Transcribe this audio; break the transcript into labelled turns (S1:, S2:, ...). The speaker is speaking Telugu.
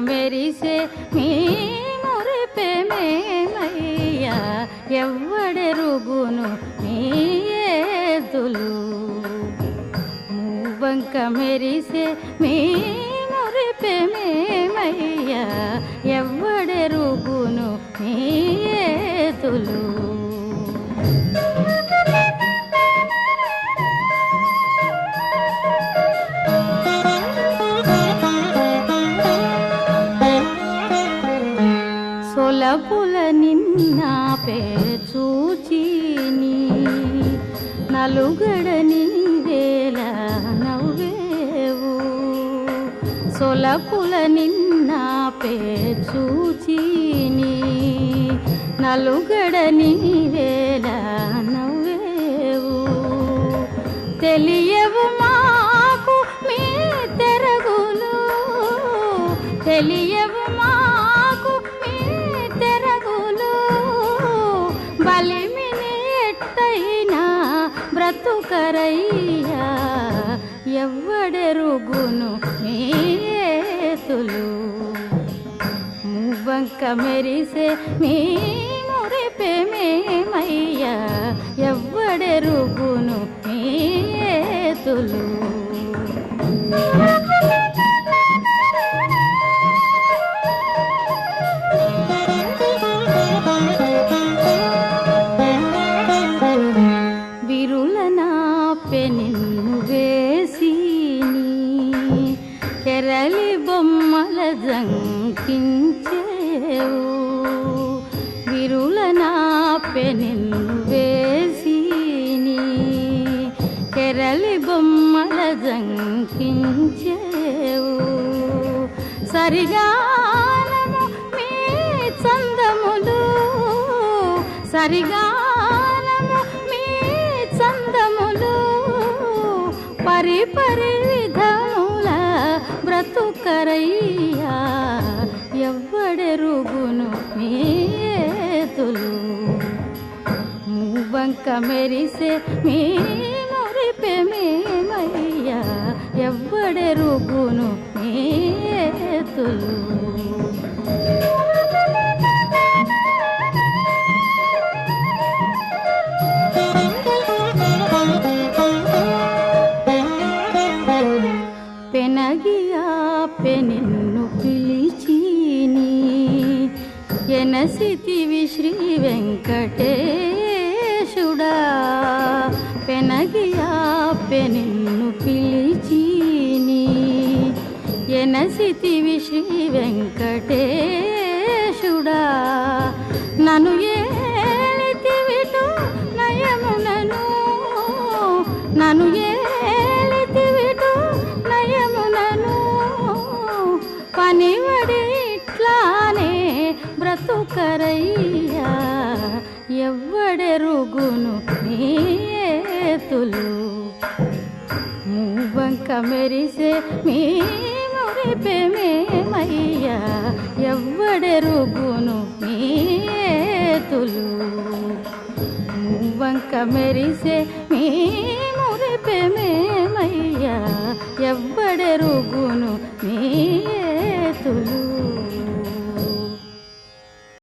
S1: మెరిసే మీ మురిపెమేమయ్యా ఎవ్వడెరుగును మీ ఏతులు మూవంక మెరిసే మీ మురిపెమేమయ్యా ఎవ్వడెరుగును మీ ఏతులు సొలపుల నిన్న చూచిని నలుగడని వేళ నవ్వేవు సొలపుల నిన్న చూచిని నలుగడని వేళ నవ్వేవు తెలియవు మాకు మీ తెరగులు తెలియవు మాకు మీ తెరగులు బలిమిని ఎట్టైనా బ్రతుకరయ్యా ఎవ్వడెరుగును మీ ఏతులు మూవంక మెరిసే మీ మురిపెమేమయ్యా ఎవ్వడెరుగును మీ ఏతులు విరులనాపె నిన్ను వేసిని కెరలి బొమ్మల జంకించేవు విరులనాపె నిన్ను వేసిని కెరలి బొమ్మల జంకించేవు సరిగానము మీ చందములు సరిగానము మీ చందములు పరిపరి విధముల బ్రతుకరయ్యా ఎవ్వడెరుగును మీ ఏతులు మూవంక మెరిసే మీ మురిపెమేమయ్యా ఎవ్వడెరుగును మీ ఏతులు పెనగియాపె నిన్ను పిలిచిని ఎనసితివి శ్రీ వెంకటేశుడా పెనగియాపె నిన్ను పిలిచిని ఎనసితివి శ్రీ వెంకటేశుడా నన్ను ఏలితివిటు నయమునను నన్ను ఏలితివిటు నయమునను పనివడి ఇట్లానే బ్రతుకరయ్యా ఎవ్వడెరుగును మీ ఏతులు మూవంక మెరిసే మీ మురిపెమేమయ్యా ఎవ్వడెరుగును మీ ఏతులు మూవంక మెరిసే మీ మురిపెమేమయ్యా ఎవ్వడెరుగును మీ ఏతులు